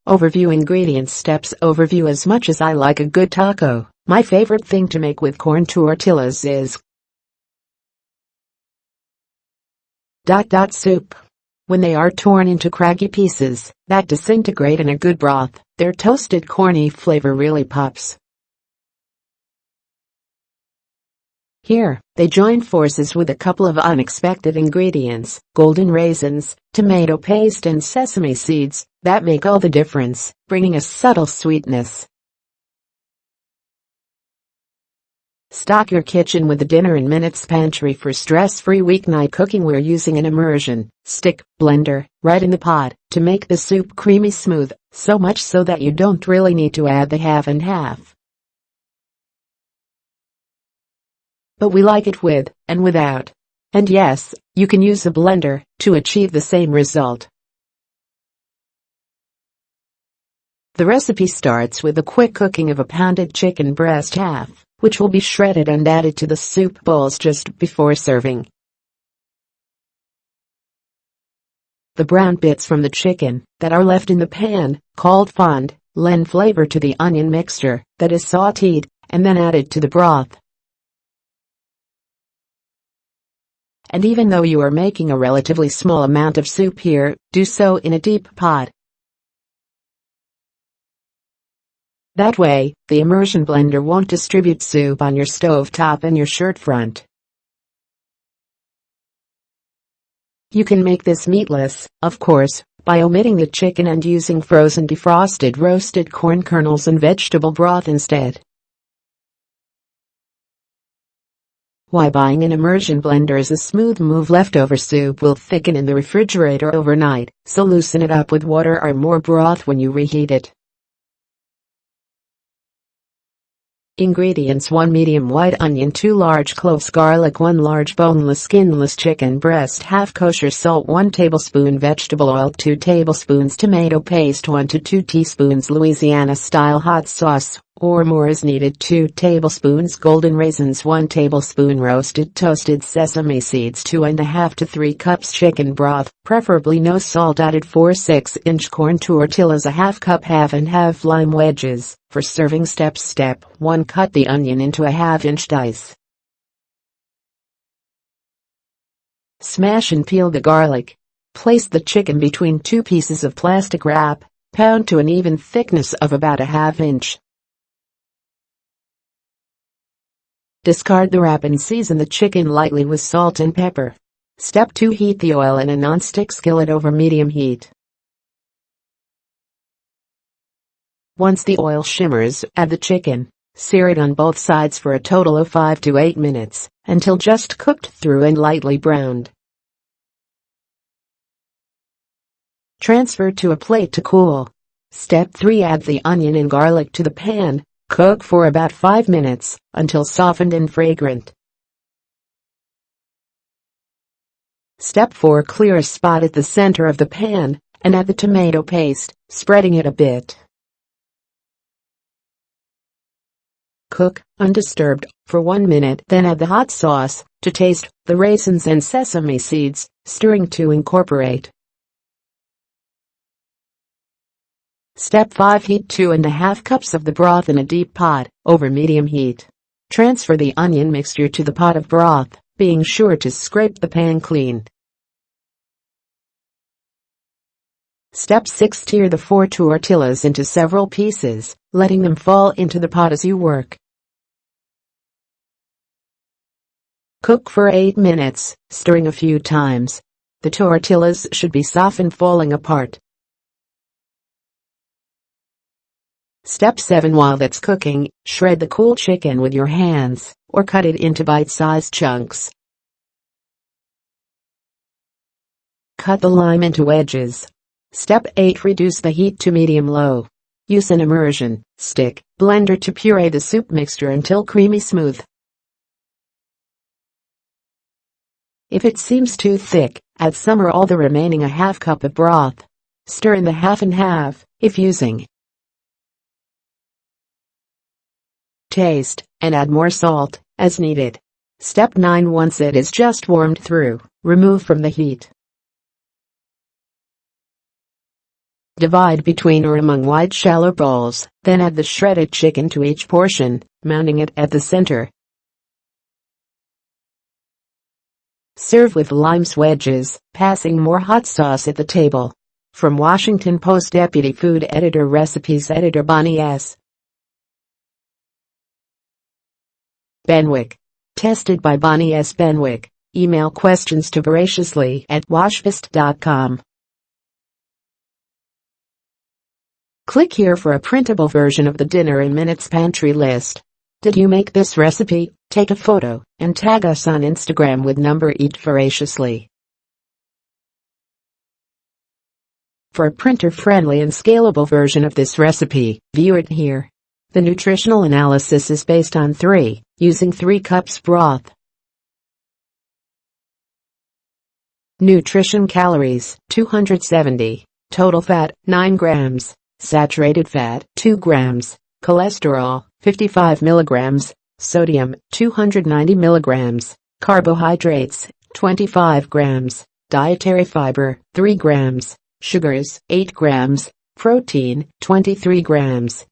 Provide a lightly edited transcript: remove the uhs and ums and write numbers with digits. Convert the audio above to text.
Overview ingredients steps overview. As much as I like a good taco, my favorite thing to make with corn tortillas is soup. When they are torn into craggy pieces that disintegrate in a good broth, their toasted corny flavor really pops. Here, they join forces with a couple of unexpected ingredients, golden raisins, tomato paste and sesame seeds, that make all the difference, bringing a subtle sweetness. Stock your kitchen with a dinner in Minutes Pantry for stress-free weeknight cooking. We're using an immersion stick blender right in the pot to make the soup creamy smooth, so much so that you don't really need to add the half and half. But we like it with and without. And yes, you can use a blender to achieve the same result. The recipe starts with the quick cooking of a pounded chicken breast half, which will be shredded and added to the soup bowls just before serving. The brown bits from the chicken that are left in the pan, called fond, lend flavor to the onion mixture that is sauteed and then added to the broth. And even though you are making a relatively small amount of soup here, do so in a deep pot. That way, the immersion blender won't distribute soup on your stove top and your shirt front. You can make this meatless, of course, by omitting the chicken and using frozen defrosted roasted corn kernels and vegetable broth instead. Why buying an immersion blender is a smooth move. Leftover soup will thicken in the refrigerator overnight, so loosen it up with water or more broth when you reheat it. Ingredients: 1 medium white onion, 2 large cloves garlic, 1 large boneless skinless chicken breast, half kosher salt, 1 tablespoon vegetable oil, 2 tablespoons tomato paste, 1 to 2 teaspoons Louisiana-style hot sauce, or more as needed, 2 tablespoons golden raisins, 1 tablespoon roasted toasted sesame seeds, 2.5 to 3 cups chicken broth, preferably no salt added, 4 6-inch corn tortillas, a half cup half and half lime wedges. For serving steps: Step 1. Cut the onion into a half-inch dice. Smash and peel the garlic. Place the chicken between 2 pieces of plastic wrap. Pound to an even thickness of about a half-inch. Discard the wrap and season the chicken lightly with salt and pepper. Step 2. Heat the oil in a nonstick skillet over medium heat. Once the oil shimmers, add the chicken. Sear it on both sides for a total of 5 to 8 minutes, until just cooked through and lightly browned. Transfer to a plate to cool. Step 3. Add the onion and garlic to the pan. Cook for about 5 minutes, until softened and fragrant. Step 4. Clear a spot at the center of the pan, and add the tomato paste, spreading it a bit. Cook, undisturbed, for 1 minute, then add the hot sauce, to taste, the raisins and sesame seeds, stirring to incorporate. Step 5. Heat 2.5 cups of the broth in a deep pot, over medium heat. Transfer the onion mixture to the pot of broth, being sure to scrape the pan clean. Step 6. Tear the 4 tortillas into several pieces, letting them fall into the pot as you work. Cook for 8 minutes, stirring a few times. The tortillas should be softened, falling apart. Step 7. While that's cooking, shred the cool chicken with your hands, or cut it into bite-sized chunks. Cut the lime into wedges. Step 8. Reduce the heat to medium-low. Use an immersion stick blender to puree the soup mixture until creamy smooth. If it seems too thick, add some or all the remaining ½ cup of broth. Stir in the half and half, if using. Taste, and add more salt, as needed. Step 9. Once it is just warmed through, remove from the heat. Divide between or among wide shallow bowls, then add the shredded chicken to each portion, mounting it at the center. Serve with lime's wedges, passing more hot sauce at the table. From Washington Post Deputy Food Editor Recipes Editor Bonnie S. Benwick. Tested by Bonnie S. Benwick. Email questions to voraciously@washbest.com. Click here for a printable version of the dinner in Minutes Pantry list. Did you make this recipe? Take a photo and tag us on Instagram with #Eat Voraciously. For a printer-friendly and scalable version of this recipe, view it here. The nutritional analysis is based on using 3 cups broth. Nutrition calories, 270. Total fat, 9 grams. Saturated fat, 2 grams. Cholesterol, 55 milligrams. Sodium, 290 milligrams. Carbohydrates, 25 grams. Dietary fiber, 3 grams. Sugars, 8 grams. Protein, 23 grams.